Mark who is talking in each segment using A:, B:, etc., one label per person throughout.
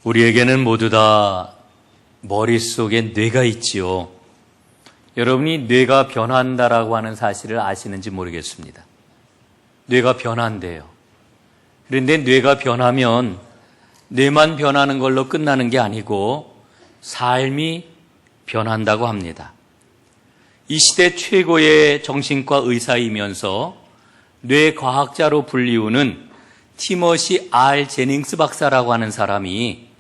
A: 우리에게는 모두 다 머릿속에 뇌가 있지요. 여러분이 뇌가 변한다라고 하는 사실을 아시는지 모르겠습니다. 뇌가 변한대요. 그런데 뇌가 변하면 뇌만 변하는 걸로 끝나는 게 아니고 삶이 변한다고 합니다. 이 시대 최고의 정신과 의사이면서 뇌과학자로 불리우는 티머시 R 제닝스 박사라고 하는 사람이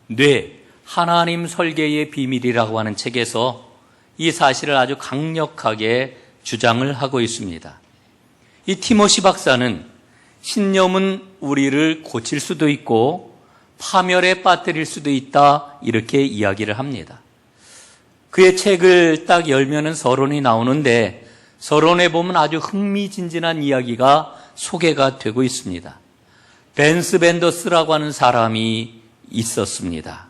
A: 뇌, 하나님 설계의 비밀이라고 하는 책에서 이 사실을 아주 강력하게 주장을 하고 있습니다. 이 티머시 박사는 신념은 우리를 고칠 수도 있고 파멸에 빠뜨릴 수도 있다, 이렇게 이야기를 합니다. 그의 책을 딱 열면은 서론이 나오는데 서론에 보면 아주 흥미진진한 이야기가 소개가 되고 있습니다. 벤스 벤더스라고 하는 사람이 있었습니다.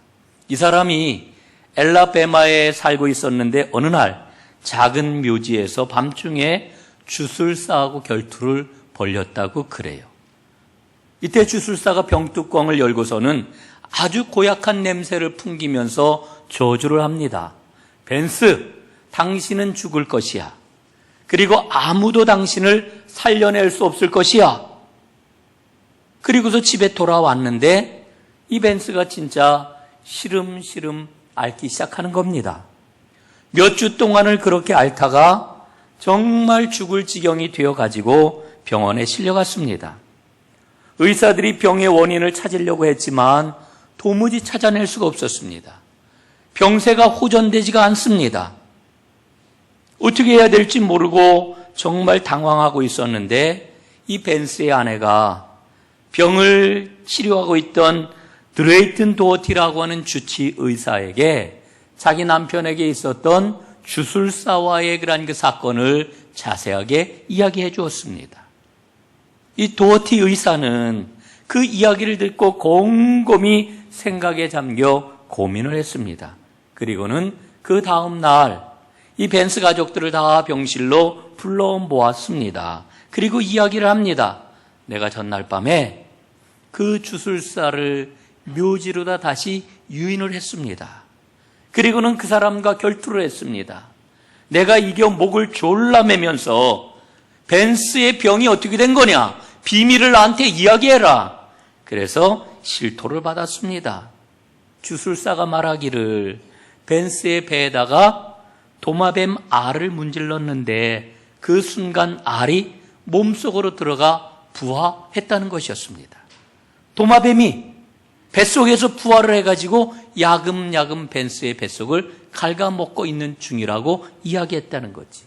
A: 이 사람이 엘라베마에 살고 있었는데 어느 날 작은 묘지에서 밤중에 주술사하고 결투를 벌였다고 그래요. 이때 주술사가 병뚜껑을 열고서는 아주 고약한 냄새를 풍기면서 저주를 합니다. 벤스, 당신은 죽을 것이야. 그리고 아무도 당신을 살려낼 수 없을 것이야. 그리고서 집에 돌아왔는데 이 벤스가 진짜 시름시름 앓기 시작하는 겁니다. 몇 주 동안을 그렇게 앓다가 정말 죽을 지경이 되어가지고 병원에 실려갔습니다. 의사들이 병의 원인을 찾으려고 했지만 도무지 찾아낼 수가 없었습니다. 병세가 호전되지가 않습니다. 어떻게 해야 될지 모르고 정말 당황하고 있었는데 이 벤스의 아내가 병을 치료하고 있던 드레이튼 도어티라고 하는 주치 의사에게 자기 남편에게 있었던 주술사와의 그 사건을 자세하게 이야기해 주었습니다. 이 도어티 의사는 그 이야기를 듣고 곰곰이 생각에 잠겨 고민을 했습니다. 그리고는 그 다음 날 이 벤스 가족들을 다 병실로 불러 모았습니다. 그리고 이야기를 합니다. 내가 전날 밤에 그 주술사를 묘지로다 다시 유인을 했습니다. 그리고는 그 사람과 결투를 했습니다. 내가 이겨 목을 졸라 매면서 벤스의 병이 어떻게 된 거냐? 비밀을 나한테 이야기해라. 그래서 실토를 받았습니다. 주술사가 말하기를 벤스의 배에다가 도마뱀 알을 문질렀는데 그 순간 알이 몸속으로 들어가 부화했다는 것이었습니다. 도마뱀이 뱃속에서 부화를 해가지고 야금야금 벤스의 뱃속을 갉아먹고 있는 중이라고 이야기했다는 거지.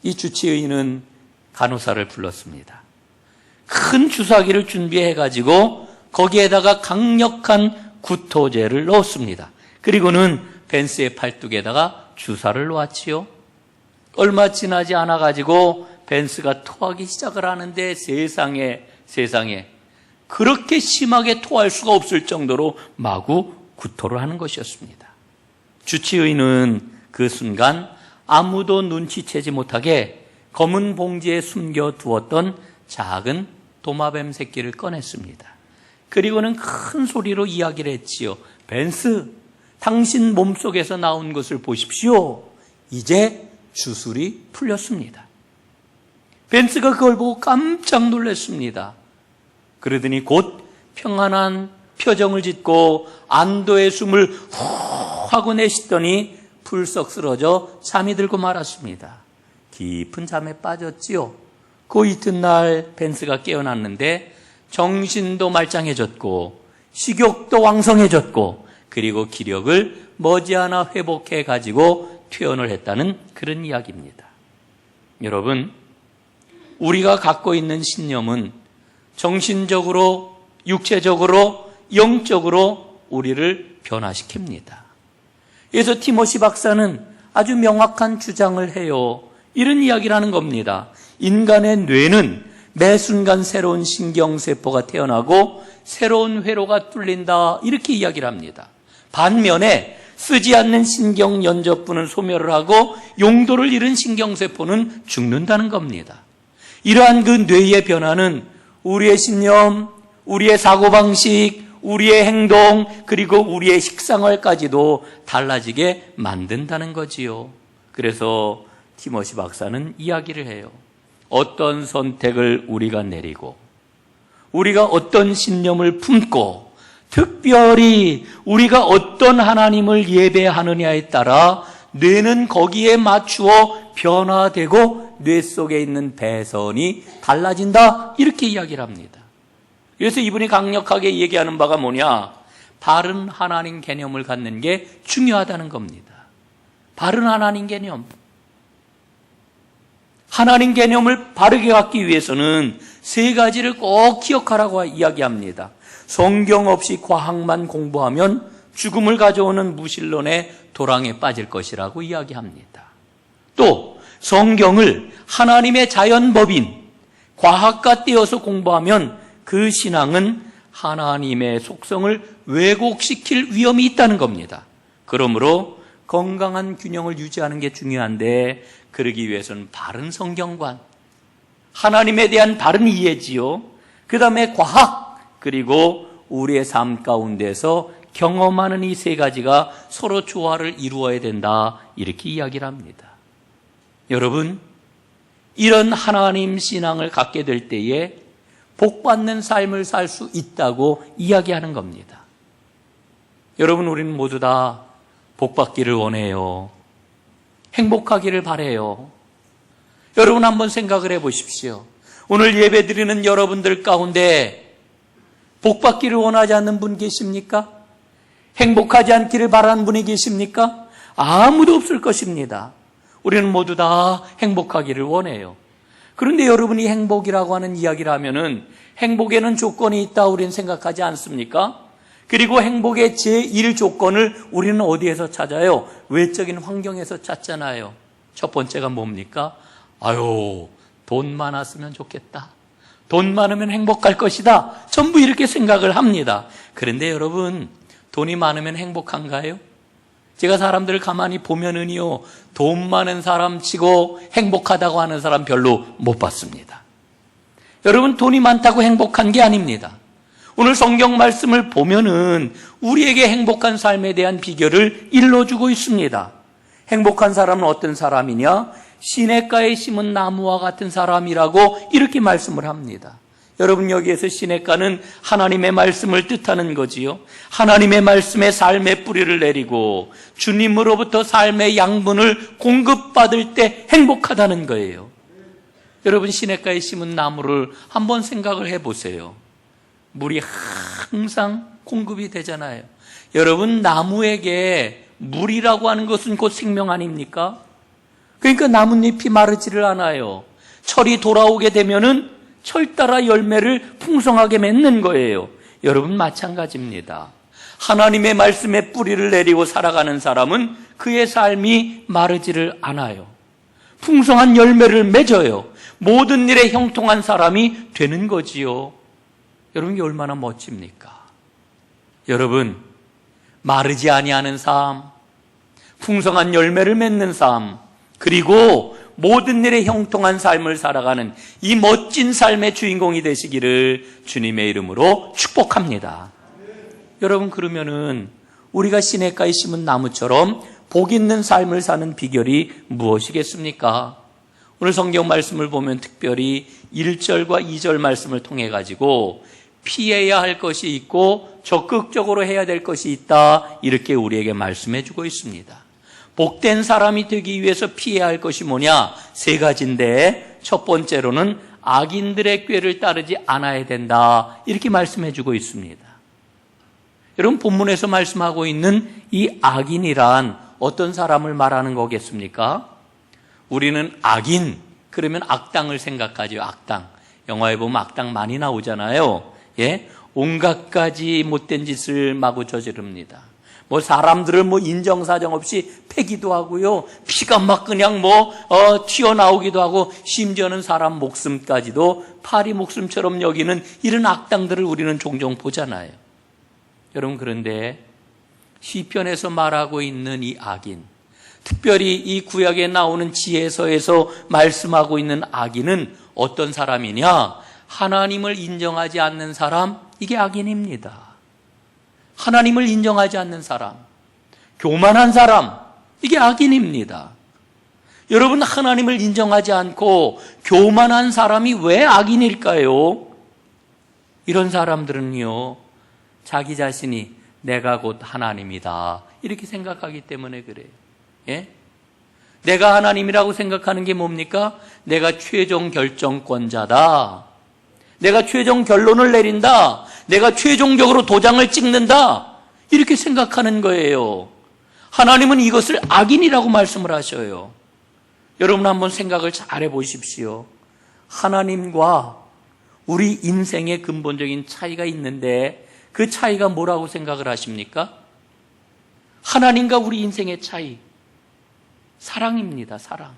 A: 이 주치의는 간호사를 불렀습니다. 큰 주사기를 준비해가지고 거기에다가 강력한 구토제를 넣었습니다. 그리고는 벤스의 팔뚝에다가 주사를 놓았지요. 얼마 지나지 않아가지고 벤스가 토하기 시작을 하는데 세상에 그렇게 심하게 토할 수가 없을 정도로 마구 구토를 하는 것이었습니다. 주치의는 그 순간 아무도 눈치채지 못하게 검은 봉지에 숨겨두었던 작은 도마뱀 새끼를 꺼냈습니다. 그리고는 큰 소리로 이야기를 했지요. 벤스, 당신 몸속에서 나온 것을 보십시오. 이제 주술이 풀렸습니다. 벤스가 그걸 보고 깜짝 놀랐습니다. 그러더니 곧 평안한 표정을 짓고 안도의 숨을 후 하고 내쉬더니 풀썩 쓰러져 잠이 들고 말았습니다. 깊은 잠에 빠졌지요. 그 이튿날 벤스가 깨어났는데 정신도 말짱해졌고 식욕도 왕성해졌고 그리고 기력을 머지않아 회복해가지고 퇴원을 했다는 그런 이야기입니다. 여러분, 우리가 갖고 있는 신념은 정신적으로, 육체적으로, 영적으로 우리를 변화시킵니다. 그래서 티모시 박사는 아주 명확한 주장을 해요. 이런 이야기를 하는 겁니다. 인간의 뇌는 매 순간 새로운 신경세포가 태어나고 새로운 회로가 뚫린다, 이렇게 이야기를 합니다. 반면에 쓰지 않는 신경연접부는 소멸을 하고 용도를 잃은 신경세포는 죽는다는 겁니다. 이러한 그 뇌의 변화는 우리의 신념, 우리의 사고방식, 우리의 행동, 그리고 우리의 식생활까지도 달라지게 만든다는 거지요. 그래서 티모시 박사는 이야기를 해요. 어떤 선택을 우리가 내리고, 우리가 어떤 신념을 품고, 특별히 우리가 어떤 하나님을 예배하느냐에 따라 뇌는 거기에 맞추어 변화되고 뇌 속에 있는 배선이 달라진다, 이렇게 이야기를 합니다. 그래서 이분이 강력하게 얘기하는 바가 뭐냐? 바른 하나님 개념을 갖는 게 중요하다는 겁니다. 바른 하나님 개념. 하나님 개념을 바르게 갖기 위해서는 세 가지를 꼭 기억하라고 이야기합니다. 성경 없이 과학만 공부하면 죽음을 가져오는 무신론의 도랑에 빠질 것이라고 이야기합니다. 또 성경을 하나님의 자연법인 과학과 떼어서 공부하면 그 신앙은 하나님의 속성을 왜곡시킬 위험이 있다는 겁니다. 그러므로 건강한 균형을 유지하는 게 중요한데, 그러기 위해서는 바른 성경관, 하나님에 대한 바른 이해지요. 그 다음에 과학, 그리고 우리의 삶 가운데서 경험하는 이 세 가지가 서로 조화를 이루어야 된다, 이렇게 이야기를 합니다. 여러분, 이런 하나님 신앙을 갖게 될 때에 복받는 삶을 살 수 있다고 이야기하는 겁니다. 여러분, 우리는 모두 다 복받기를 원해요. 행복하기를 바라요. 여러분, 한번 생각을 해보십시오. 오늘 예배드리는 여러분들 가운데 복받기를 원하지 않는 분 계십니까? 행복하지 않기를 바라는 분이 계십니까? 아무도 없을 것입니다. 우리는 모두 다 행복하기를 원해요. 그런데 여러분이 행복이라고 하는 이야기를 하면은 행복에는 조건이 있다, 우리는 생각하지 않습니까? 그리고 행복의 제1 조건을 우리는 어디에서 찾아요? 외적인 환경에서 찾잖아요. 첫 번째가 뭡니까? 아유, 돈 많았으면 좋겠다. 돈 많으면 행복할 것이다. 전부 이렇게 생각을 합니다. 그런데 여러분, 돈이 많으면 행복한가요? 제가 사람들을 가만히 보면은요, 돈 많은 사람 치고 행복하다고 하는 사람 별로 못 봤습니다. 여러분, 돈이 많다고 행복한 게 아닙니다. 오늘 성경 말씀을 보면은 우리에게 행복한 삶에 대한 비결을 일러주고 있습니다. 행복한 사람은 어떤 사람이냐? 시냇가에 심은 나무와 같은 사람이라고 이렇게 말씀을 합니다. 여러분, 여기에서 시냇가는 하나님의 말씀을 뜻하는 거지요. 하나님의 말씀에 삶의 뿌리를 내리고 주님으로부터 삶의 양분을 공급받을 때 행복하다는 거예요. 여러분, 시냇가에 심은 나무를 한번 생각을 해보세요. 물이 항상 공급이 되잖아요. 여러분, 나무에게 물이라고 하는 것은 곧 생명 아닙니까? 그러니까 나뭇잎이 마르지를 않아요. 철이 돌아오게 되면은 철 따라 열매를 풍성하게 맺는 거예요. 여러분, 마찬가지입니다. 하나님의 말씀에 뿌리를 내리고 살아가는 사람은 그의 삶이 마르지를 않아요. 풍성한 열매를 맺어요. 모든 일에 형통한 사람이 되는 거지요. 여러분, 이게 얼마나 멋집니까? 여러분, 마르지 아니하는 삶, 풍성한 열매를 맺는 삶, 그리고 모든 일에 형통한 삶을 살아가는 이 멋진 삶의 주인공이 되시기를 주님의 이름으로 축복합니다. 여러분, 그러면은 우리가 시냇가에 심은 나무처럼 복 있는 삶을 사는 비결이 무엇이겠습니까? 오늘 성경 말씀을 보면 특별히 1절과 2절 말씀을 통해 가지고 피해야 할 것이 있고 적극적으로 해야 될 것이 있다, 이렇게 우리에게 말씀해 주고 있습니다. 복된 사람이 되기 위해서 피해야 할 것이 뭐냐? 세 가지인데, 첫 번째로는 악인들의 꾀를 따르지 않아야 된다, 이렇게 말씀해 주고 있습니다. 여러분, 본문에서 말씀하고 있는 이 악인이란 어떤 사람을 말하는 거겠습니까? 우리는 악인, 그러면 악당을 생각하죠. 악당. 영화에 보면 악당 많이 나오잖아요. 예? 온갖 가지 못된 짓을 마구 저지릅니다. 사람들을 인정사정 없이 패기도 하고요. 피가 막 그냥 튀어나오기도 하고, 심지어는 사람 목숨까지도 파리 목숨처럼 여기는 이런 악당들을 우리는 종종 보잖아요. 여러분, 그런데 시편에서 말하고 있는 이 악인, 특별히 이 구약에 나오는 지혜서에서 말씀하고 있는 악인은 어떤 사람이냐? 하나님을 인정하지 않는 사람, 이게 악인입니다. 하나님을 인정하지 않는 사람, 교만한 사람, 이게 악인입니다. 여러분, 하나님을 인정하지 않고 교만한 사람이 왜 악인일까요? 이런 사람들은요, 자기 자신이 내가 곧 하나님이다 이렇게 생각하기 때문에 그래요. 예? 내가 하나님이라고 생각하는 게 뭡니까? 내가 최종 결정권자다, 내가 최종 결론을 내린다, 내가 최종적으로 도장을 찍는다, 이렇게 생각하는 거예요. 하나님은 이것을 악인이라고 말씀을 하셔요. 여러분, 한번 생각을 잘 해보십시오. 하나님과 우리 인생의 근본적인 차이가 있는데 그 차이가 뭐라고 생각을 하십니까? 하나님과 우리 인생의 차이, 사랑입니다. 사랑.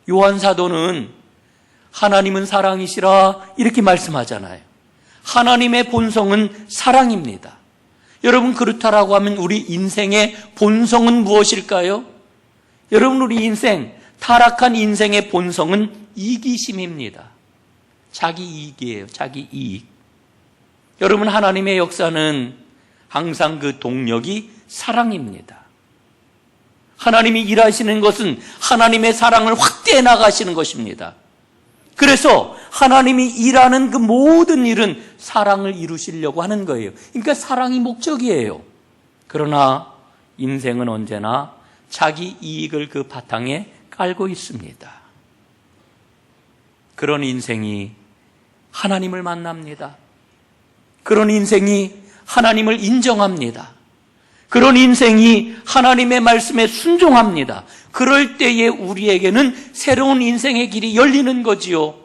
A: 요한 사도는 하나님은 사랑이시라 이렇게 말씀하잖아요. 하나님의 본성은 사랑입니다. 여러분, 그렇다라고 하면 우리 인생의 본성은 무엇일까요? 여러분, 우리 인생, 타락한 인생의 본성은 이기심입니다. 자기 이익이에요. 자기 이익. 여러분, 하나님의 역사는 항상 그 동력이 사랑입니다. 하나님이 일하시는 것은 하나님의 사랑을 확대해 나가시는 것입니다. 그래서 하나님이 일하는 그 모든 일은 사랑을 이루시려고 하는 거예요. 그러니까 사랑이 목적이에요. 그러나 인생은 언제나 자기 이익을 그 바탕에 깔고 있습니다. 그런 인생이 하나님을 만납니다. 그런 인생이 하나님을 인정합니다. 그런 인생이 하나님의 말씀에 순종합니다. 그럴 때에 우리에게는 새로운 인생의 길이 열리는 거지요.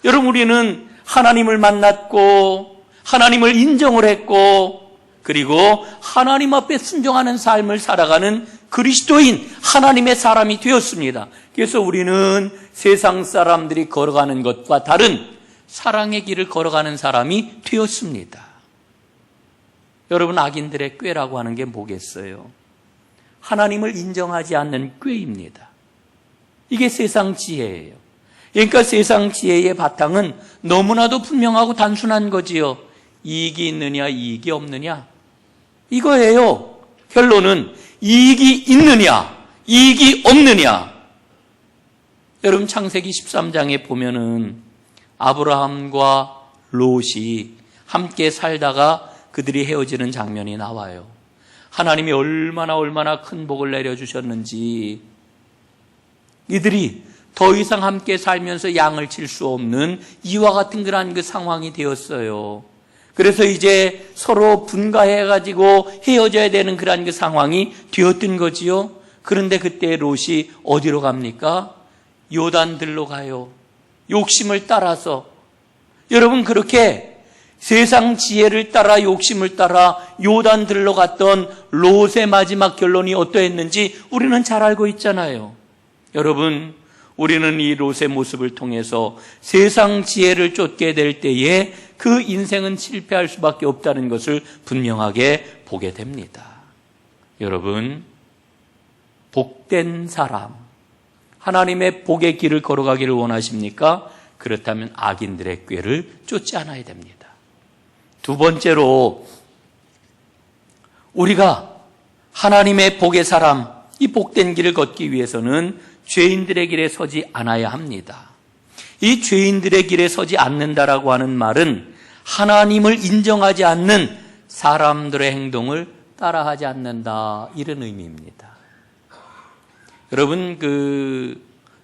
A: 여러분, 우리는 하나님을 만났고 하나님을 인정을 했고 그리고 하나님 앞에 순종하는 삶을 살아가는 그리스도인, 하나님의 사람이 되었습니다. 그래서 우리는 세상 사람들이 걸어가는 것과 다른 사랑의 길을 걸어가는 사람이 되었습니다. 여러분, 악인들의 꾀라고 하는 게 뭐겠어요? 하나님을 인정하지 않는 꾀입니다. 이게 세상 지혜예요. 그러니까 세상 지혜의 바탕은 너무나도 분명하고 단순한 거지요. 이익이 있느냐, 이익이 없느냐, 이거예요. 결론은 이익이 있느냐, 이익이 없느냐. 여러분, 창세기 13장에 보면은 아브라함과 롯이 함께 살다가 그들이 헤어지는 장면이 나와요. 하나님이 얼마나 큰 복을 내려주셨는지 이들이 더 이상 함께 살면서 양을 칠 수 없는 이와 같은 그런 그 상황이 되었어요. 그래서 이제 서로 분가해가지고 헤어져야 되는 그런 그 상황이 되었던 거지요. 그런데 그때 롯이 어디로 갑니까? 요단들로 가요. 욕심을 따라서. 여러분, 그렇게 세상 지혜를 따라 욕심을 따라 요단들로 갔던 롯의 마지막 결론이 어떠했는지 우리는 잘 알고 있잖아요. 여러분, 우리는 이 롯의 모습을 통해서 세상 지혜를 쫓게 될 때에 그 인생은 실패할 수밖에 없다는 것을 분명하게 보게 됩니다. 여러분, 복된 사람, 하나님의 복의 길을 걸어가기를 원하십니까? 그렇다면 악인들의 꾀를 쫓지 않아야 됩니다. 두 번째로, 우리가 하나님의 복의 사람, 이 복된 길을 걷기 위해서는 죄인들의 길에 서지 않아야 합니다. 이 죄인들의 길에 서지 않는다라고 하는 말은 하나님을 인정하지 않는 사람들의 행동을 따라하지 않는다, 이런 의미입니다. 여러분,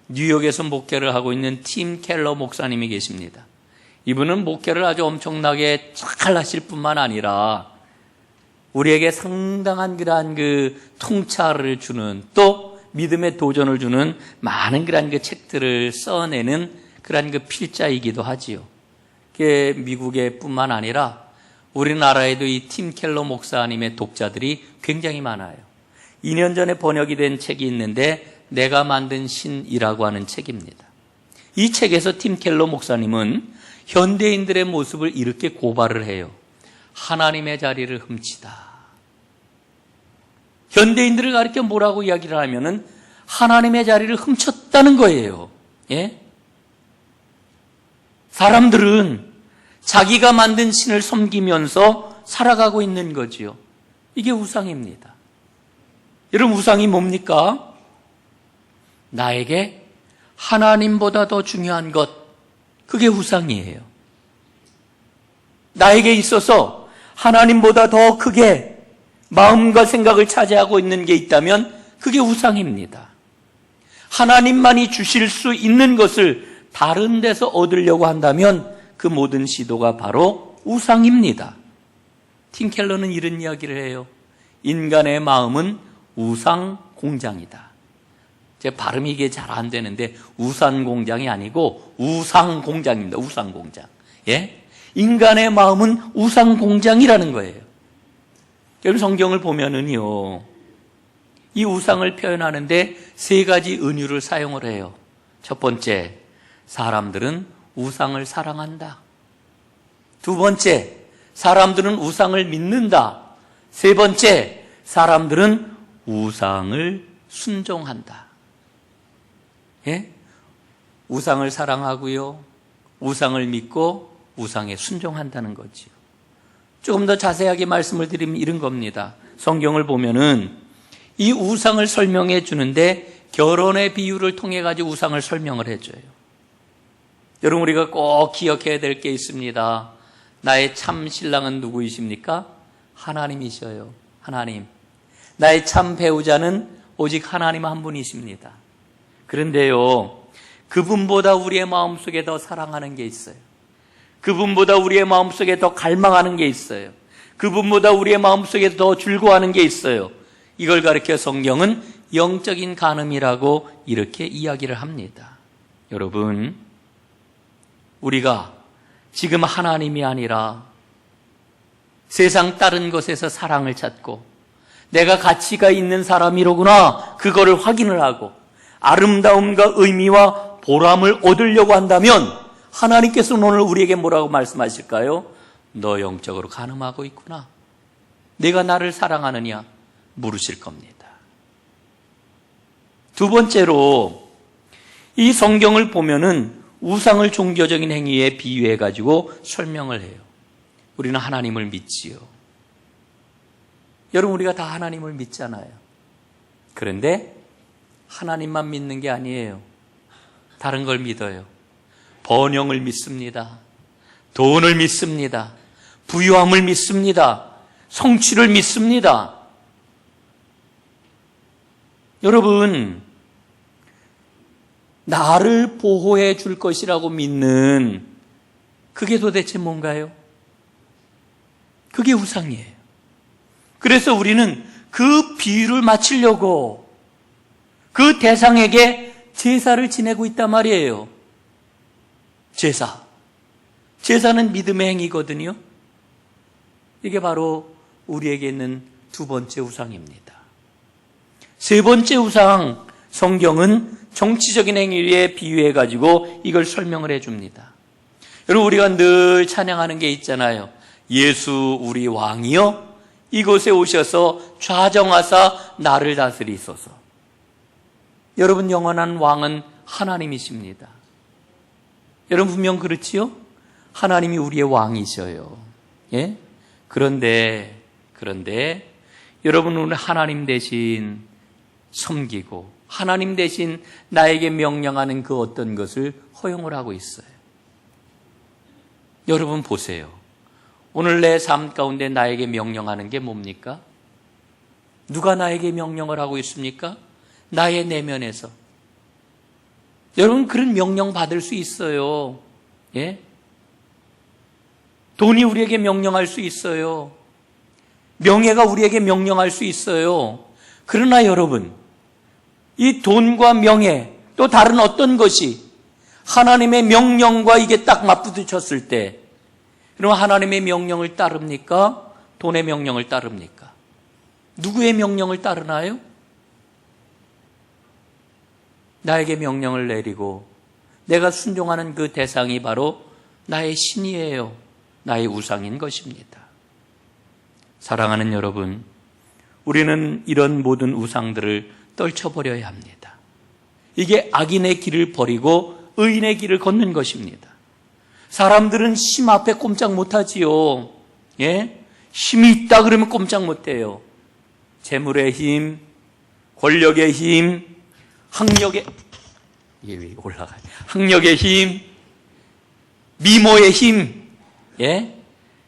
A: 뉴욕에서 목회를 하고 있는 팀 켈러 목사님이 계십니다. 이분은 목회를 아주 엄청나게 잘 하실 뿐만 아니라 우리에게 상당한 그러한 통찰을 주는, 또 믿음의 도전을 주는 많은 그러한 책들을 써내는 그러한 필자이기도 하지요. 그게 미국에 뿐만 아니라 우리나라에도 이 팀 켈러 목사님의 독자들이 굉장히 많아요. 2년 전에 번역이 된 책이 있는데 내가 만든 신이라고 하는 책입니다. 이 책에서 팀 켈러 목사님은 현대인들의 모습을 이렇게 고발을 해요. 하나님의 자리를 훔치다. 현대인들을 가리켜 뭐라고 이야기를 하면은 하나님의 자리를 훔쳤다는 거예요. 예? 사람들은 자기가 만든 신을 섬기면서 살아가고 있는 거지요. 이게 우상입니다. 여러분, 우상이 뭡니까? 나에게 하나님보다 더 중요한 것, 그게 우상이에요. 나에게 있어서 하나님보다 더 크게 마음과 생각을 차지하고 있는 게 있다면 그게 우상입니다. 하나님만이 주실 수 있는 것을 다른 데서 얻으려고 한다면 그 모든 시도가 바로 우상입니다. 팀 켈러는 이런 이야기를 해요. 인간의 마음은 우상 공장이다. 제 발음이 이게 잘 안 되는데 우산 공장이 아니고 우상 공장입니다. 우상 공장. 예? 인간의 마음은 우상 공장이라는 거예요. 여러분, 성경을 보면은요, 이 우상을 표현하는데 세 가지 은유를 사용을 해요. 첫 번째, 사람들은 우상을 사랑한다. 두 번째, 사람들은 우상을 믿는다. 세 번째, 사람들은 우상을 순종한다. 예? 우상을 사랑하고요, 우상을 믿고 우상에 순종한다는 거지요. 조금 더 자세하게 말씀을 드리면 이런 겁니다. 성경을 보면은 이 우상을 설명해 주는데 결혼의 비유를 통해 가지고 우상을 설명을 해줘요. 여러분, 우리가 꼭 기억해야 될 게 있습니다. 나의 참 신랑은 누구이십니까? 하나님이셔요. 하나님. 나의 참 배우자는 오직 하나님 한 분이십니다. 그런데요, 그분보다 우리의 마음속에 더 사랑하는 게 있어요. 그분보다 우리의 마음속에 더 갈망하는 게 있어요. 그분보다 우리의 마음속에 더 즐거워하는 게 있어요. 이걸 가리켜 성경은 영적인 간음이라고 이렇게 이야기를 합니다. 여러분, 우리가 지금 하나님이 아니라 세상 다른 것에서 사랑을 찾고 내가 가치가 있는 사람이로구나, 그거를 확인을 하고 아름다움과 의미와 보람을 얻으려고 한다면 하나님께서는 오늘 우리에게 뭐라고 말씀하실까요? 너 영적으로 간음하고 있구나. 내가 나를 사랑하느냐 물으실 겁니다. 두 번째로, 이 성경을 보면은 우상을 종교적인 행위에 비유해 가지고 설명을 해요. 우리는 하나님을 믿지요. 여러분, 우리가 다 하나님을 믿잖아요. 그런데 하나님만 믿는 게 아니에요. 다른 걸 믿어요. 번영을 믿습니다. 돈을 믿습니다. 부유함을 믿습니다. 성취를 믿습니다. 여러분, 나를 보호해 줄 것이라고 믿는 그게 도대체 뭔가요? 그게 우상이에요. 그래서 우리는 그 비유를 맞추려고 그 대상에게 제사를 지내고 있단 말이에요. 제사는 믿음의 행위거든요. 이게 바로 우리에게 있는 두 번째 우상입니다. 세 번째 우상, 성경은 정치적인 행위에 비유해 가지고 이걸 설명을 해줍니다. 여러분, 우리가 늘 찬양하는 게 있잖아요. 예수 우리 왕이여 이곳에 오셔서 좌정하사 나를 다스리소서. 여러분, 영원한 왕은 하나님이십니다. 여러분, 분명 그렇지요? 하나님이 우리의 왕이셔요. 예? 그런데 여러분, 오늘 하나님 대신 섬기고 하나님 대신 나에게 명령하는 그 어떤 것을 허용을 하고 있어요. 여러분 보세요. 오늘 내 삶 가운데 나에게 명령하는 게 뭡니까? 누가 나에게 명령을 하고 있습니까? 나의 내면에서. 여러분, 그런 명령 받을 수 있어요. 예? 돈이 우리에게 명령할 수 있어요. 명예가 우리에게 명령할 수 있어요. 그러나 여러분, 이 돈과 명예, 또 다른 어떤 것이 하나님의 명령과 이게 딱 맞부딪혔을 때, 그럼 하나님의 명령을 따릅니까? 돈의 명령을 따릅니까? 누구의 명령을 따르나요? 나에게 명령을 내리고 내가 순종하는 그 대상이 바로 나의 신이에요. 나의 우상인 것입니다. 사랑하는 여러분, 우리는 이런 모든 우상들을 떨쳐버려야 합니다. 이게 악인의 길을 버리고 의인의 길을 걷는 것입니다. 사람들은 심 앞에 꼼짝 못하지요. 예? 힘이 있다 그러면 꼼짝 못해요. 재물의 힘, 권력의 힘, 학력의, 이게 왜 올라가요? 학력의 힘, 미모의 힘. 예?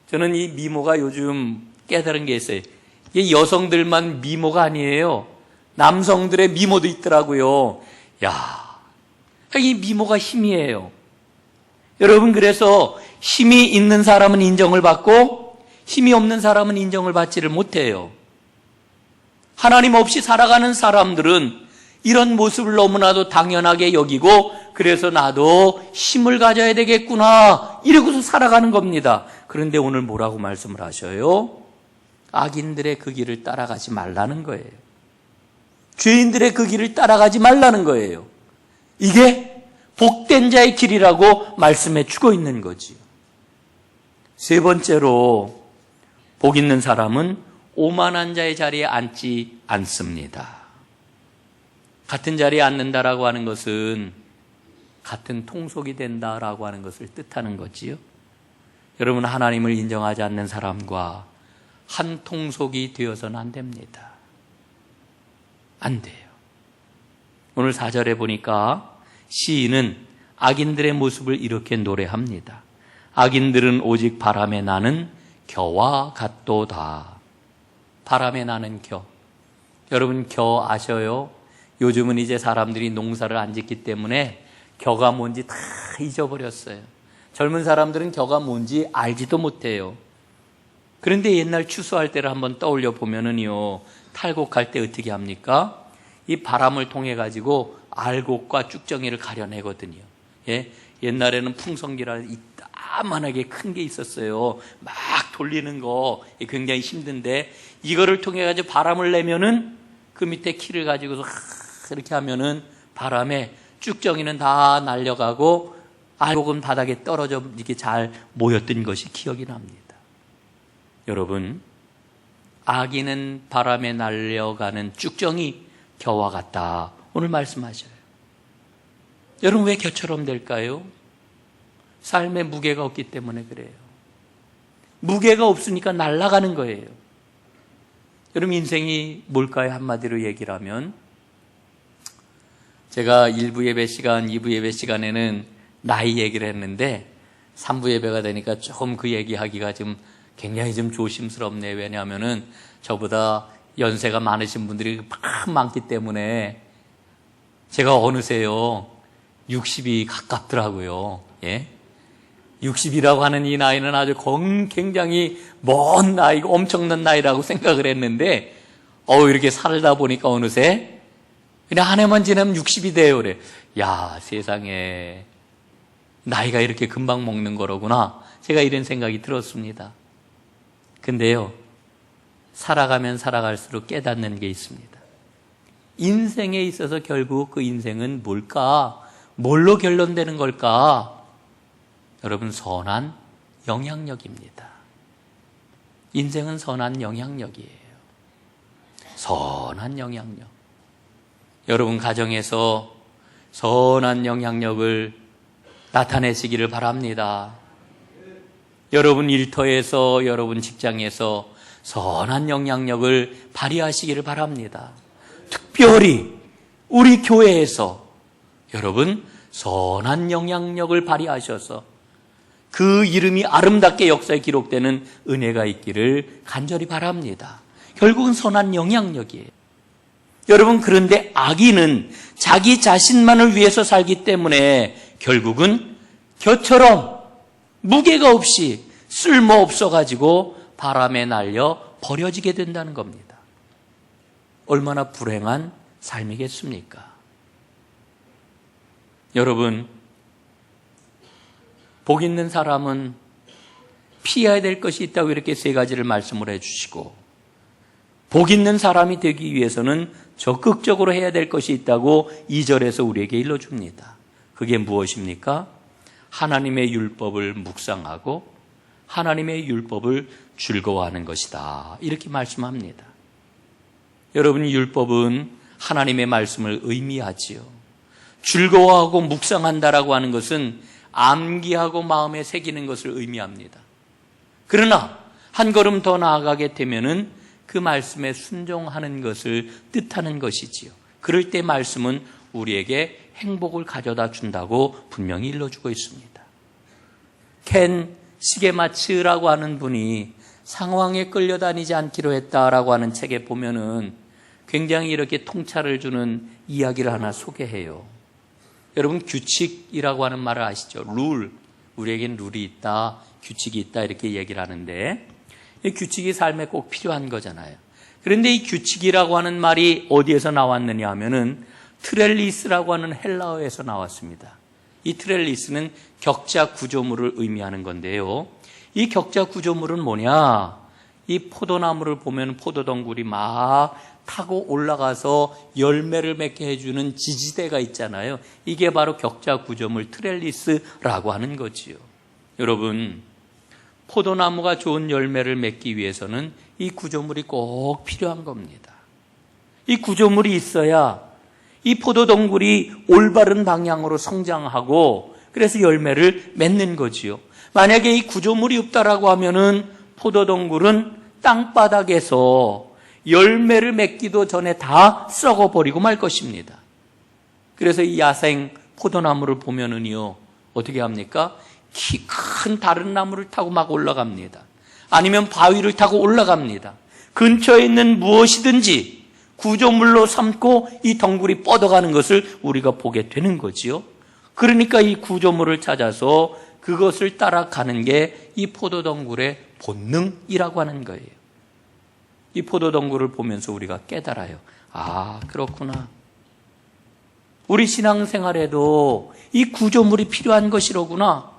A: 저는 이 미모가 요즘 깨달은 게 있어요. 이게 여성들만 미모가 아니에요. 남성들의 미모도 있더라고요. 야, 이 미모가 힘이에요. 여러분, 그래서 힘이 있는 사람은 인정을 받고 힘이 없는 사람은 인정을 받지를 못해요. 하나님 없이 살아가는 사람들은 이런 모습을 너무나도 당연하게 여기고, 그래서 나도 힘을 가져야 되겠구나 이러고서 살아가는 겁니다. 그런데 오늘 뭐라고 말씀을 하셔요? 악인들의 그 길을 따라가지 말라는 거예요. 죄인들의 그 길을 따라가지 말라는 거예요. 이게 복된 자의 길이라고 말씀해 주고 있는 거지요. 세 번째로, 복 있는 사람은 오만한 자의 자리에 앉지 않습니다. 같은 자리에 앉는다라고 하는 것은 같은 통속이 된다라고 하는 것을 뜻하는 거지요. 여러분, 하나님을 인정하지 않는 사람과 한 통속이 되어서는 안 됩니다. 안 돼요. 오늘 4절에 보니까 시인은 악인들의 모습을 이렇게 노래합니다. 악인들은 오직 바람에 나는 겨와 같도다. 바람에 나는 겨. 여러분, 겨 아셔요? 요즘은 이제 사람들이 농사를 안 짓기 때문에 겨가 뭔지 다 잊어버렸어요. 젊은 사람들은 겨가 뭔지 알지도 못해요. 그런데 옛날 추수할 때를 한번 떠올려 보면은요, 탈곡할 때 어떻게 합니까? 이 바람을 통해 가지고 알곡과 쭉정이를 가려내거든요. 예? 옛날에는 풍성기라 이따만하게 큰 게 있었어요. 막 돌리는 거 굉장히 힘든데, 이거를 통해 가지고 바람을 내면은 그 밑에 키를 가지고서 이렇게 하면은 바람에 쭉정이는 다 날려가고 알곡은 바닥에 떨어져 이렇게 잘 모였던 것이 기억이 납니다. 여러분, 악인은 바람에 날려가는 쭉정이 겨와 같다. 오늘 말씀하셔요. 여러분, 왜 겨처럼 될까요? 삶에 무게가 없기 때문에 그래요. 무게가 없으니까 날아가는 거예요. 여러분, 인생이 뭘까요? 한마디로 얘기를 하면, 제가 1부 예배 시간, 2부 예배 시간에는 나이 얘기를 했는데 3부 예배가 되니까 조금 그 얘기하기가 좀 굉장히 좀 조심스럽네요. 왜냐하면은 저보다 연세가 많으신 분들이 많기 때문에 제가 어느새요 60이 가깝더라고요. 예? 60이라고 하는 이 나이는 아주 굉장히 먼 나이고 엄청난 나이라고 생각을 했는데 이렇게 살다 보니까 어느새 그냥 한 해만 지나면 60이 돼요. 그래. 야, 세상에 나이가 이렇게 금방 먹는 거로구나. 제가 이런 생각이 들었습니다. 근데요, 살아가면 살아갈수록 깨닫는 게 있습니다. 인생에 있어서 결국 그 인생은 뭘까? 뭘로 결론되는 걸까? 여러분, 선한 영향력입니다. 인생은 선한 영향력이에요. 선한 영향력. 여러분, 가정에서 선한 영향력을 나타내시기를 바랍니다. 여러분 일터에서, 여러분 직장에서 선한 영향력을 발휘하시기를 바랍니다. 특별히 우리 교회에서 여러분 선한 영향력을 발휘하셔서 그 이름이 아름답게 역사에 기록되는 은혜가 있기를 간절히 바랍니다. 결국은 선한 영향력이에요. 여러분, 그런데 악인은 자기 자신만을 위해서 살기 때문에 결국은 겨처럼 무게가 없이 쓸모없어가지고 바람에 날려 버려지게 된다는 겁니다. 얼마나 불행한 삶이겠습니까? 여러분, 복 있는 사람은 피해야 될 것이 있다고 이렇게 세 가지를 말씀을 해주시고, 복 있는 사람이 되기 위해서는 적극적으로 해야 될 것이 있다고 2절에서 우리에게 일러줍니다. 그게 무엇입니까? 하나님의 율법을 묵상하고 하나님의 율법을 즐거워하는 것이다. 이렇게 말씀합니다. 여러분, 율법은 하나님의 말씀을 의미하지요. 즐거워하고 묵상한다라고 하는 것은 암기하고 마음에 새기는 것을 의미합니다. 그러나 한 걸음 더 나아가게 되면은 그 말씀에 순종하는 것을 뜻하는 것이지요. 그럴 때 말씀은 우리에게 행복을 가져다 준다고 분명히 일러주고 있습니다. 켄 시게마츠라고 하는 분이 상황에 끌려다니지 않기로 했다라고 하는 책에 보면은 굉장히 이렇게 통찰을 주는 이야기를 하나 소개해요. 여러분, 규칙이라고 하는 말을 아시죠? 룰. 우리에겐 룰이 있다, 규칙이 있다 이렇게 얘기를 하는데 이 규칙이 삶에 꼭 필요한 거잖아요. 그런데 이 규칙이라고 하는 말이 어디에서 나왔느냐 하면은 트렐리스라고 하는 헬라어에서 나왔습니다. 이 트렐리스는 격자 구조물을 의미하는 건데요. 이 격자 구조물은 뭐냐? 이 포도나무를 보면 포도덩굴이 막 타고 올라가서 열매를 맺게 해주는 지지대가 있잖아요. 이게 바로 격자 구조물 트렐리스라고 하는 거지요. 여러분, 포도나무가 좋은 열매를 맺기 위해서는 이 구조물이 꼭 필요한 겁니다. 이 구조물이 있어야 이 포도덩굴이 올바른 방향으로 성장하고 그래서 열매를 맺는 거지요. 만약에 이 구조물이 없다라고 하면은 포도덩굴은 땅바닥에서 열매를 맺기도 전에 다 썩어버리고 말 것입니다. 그래서 이 야생 포도나무를 보면은요, 어떻게 합니까? 키 큰 다른 나무를 타고 막 올라갑니다. 아니면 바위를 타고 올라갑니다. 근처에 있는 무엇이든지 구조물로 삼고 이 덩굴이 뻗어가는 것을 우리가 보게 되는 거지요. 그러니까 이 구조물을 찾아서 그것을 따라가는 게 이 포도덩굴의 본능이라고 하는 거예요. 이 포도덩굴을 보면서 우리가 깨달아요. 아, 그렇구나. 우리 신앙생활에도 이 구조물이 필요한 것이로구나.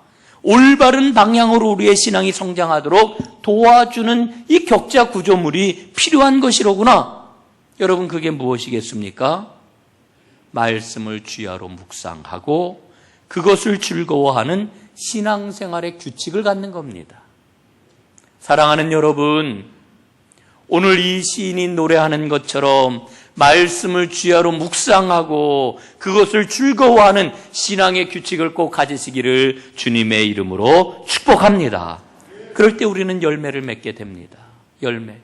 A: 올바른 방향으로 우리의 신앙이 성장하도록 도와주는 이 격자 구조물이 필요한 것이로구나. 여러분, 그게 무엇이겠습니까? 말씀을 주야로 묵상하고 그것을 즐거워하는 신앙생활의 규칙을 갖는 겁니다. 사랑하는 여러분, 오늘 이 시인이 노래하는 것처럼 말씀을 주야로 묵상하고 그것을 즐거워하는 신앙의 규칙을 꼭 가지시기를 주님의 이름으로 축복합니다. 그럴 때 우리는 열매를 맺게 됩니다. 열매.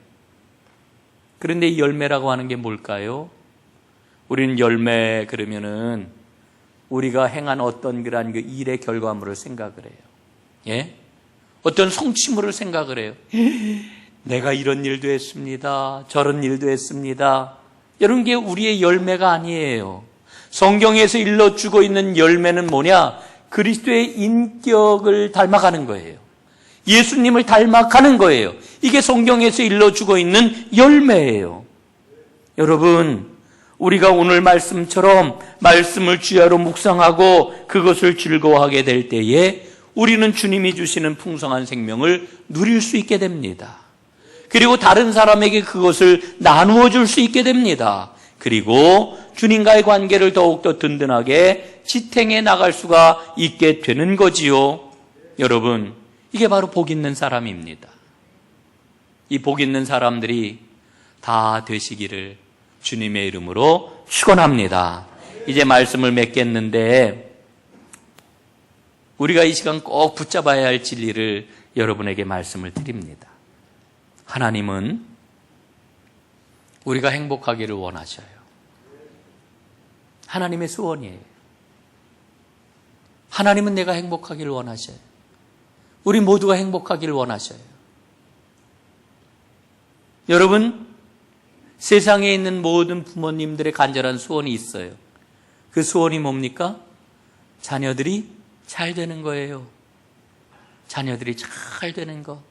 A: 그런데 이 열매라고 하는 게 뭘까요? 우리는 열매 그러면은 우리가 행한 어떤 그러한 그 일의 결과물을 생각을 해요. 예? 어떤 성취물을 생각을 해요. 내가 이런 일도 했습니다. 저런 일도 했습니다. 여러분, 게 우리의 열매가 아니에요. 성경에서 일러주고 있는 열매는 뭐냐? 그리스도의 인격을 닮아가는 거예요. 예수님을 닮아가는 거예요. 이게 성경에서 일러주고 있는 열매예요. 여러분, 우리가 오늘 말씀처럼 말씀을 주야로 묵상하고 그것을 즐거워하게 될 때에 우리는 주님이 주시는 풍성한 생명을 누릴 수 있게 됩니다. 그리고 다른 사람에게 그것을 나누어 줄 수 있게 됩니다. 그리고 주님과의 관계를 더욱더 든든하게 지탱해 나갈 수가 있게 되는 거지요. 여러분, 이게 바로 복 있는 사람입니다. 이 복 있는 사람들이 다 되시기를 주님의 이름으로 축원합니다. 이제 말씀을 맺겠는데 우리가 이 시간 꼭 붙잡아야 할 진리를 여러분에게 말씀을 드립니다. 하나님은 우리가 행복하기를 원하셔요. 하나님의 소원이에요. 하나님은 내가 행복하기를 원하셔요. 우리 모두가 행복하기를 원하셔요. 여러분, 세상에 있는 모든 부모님들의 간절한 소원이 있어요. 그 소원이 뭡니까? 자녀들이 잘 되는 거예요. 자녀들이 잘 되는 거.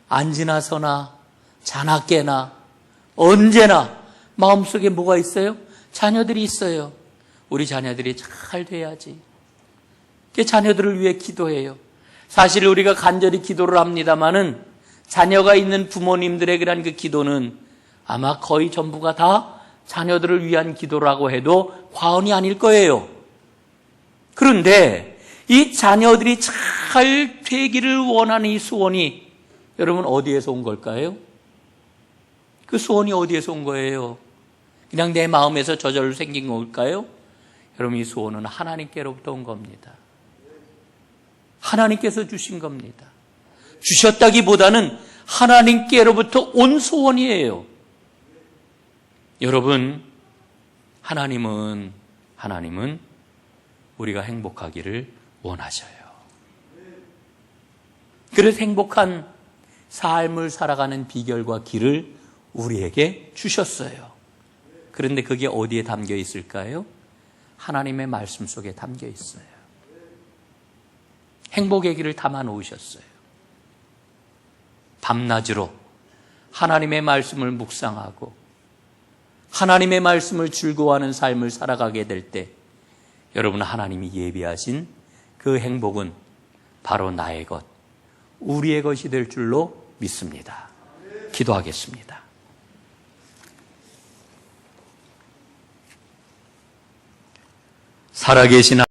A: 안지나서나 자나깨나 언제나 마음속에 뭐가 있어요? 자녀들이 있어요. 우리 자녀들이 잘 돼야지. 그 자녀들을 위해 기도해요. 사실 우리가 간절히 기도를 합니다마는 자녀가 있는 부모님들의 그런 그 기도는 아마 거의 전부가 다 자녀들을 위한 기도라고 해도 과언이 아닐 거예요. 그런데 이 자녀들이 잘 되기를 원하는 이 소원이 여러분 어디에서 온 걸까요? 그 소원이 어디에서 온 거예요? 그냥 내 마음에서 저절로 생긴 걸까요? 여러분, 이 소원은 하나님께로부터 온 겁니다. 하나님께서 주신 겁니다. 주셨다기보다는 하나님께로부터 온 소원이에요. 여러분, 하나님은 우리가 행복하기를 원하셔요. 그래서 행복한 삶을 살아가는 비결과 길을 우리에게 주셨어요. 그런데 그게 어디에 담겨 있을까요? 하나님의 말씀 속에 담겨 있어요. 행복의 길을 담아 놓으셨어요. 밤낮으로 하나님의 말씀을 묵상하고 하나님의 말씀을 즐거워하는 삶을 살아가게 될 때 여러분, 하나님이 예비하신 그 행복은 바로 나의 것, 우리의 것이 될 줄로 믿습니다. 기도하겠습니다. 살아계신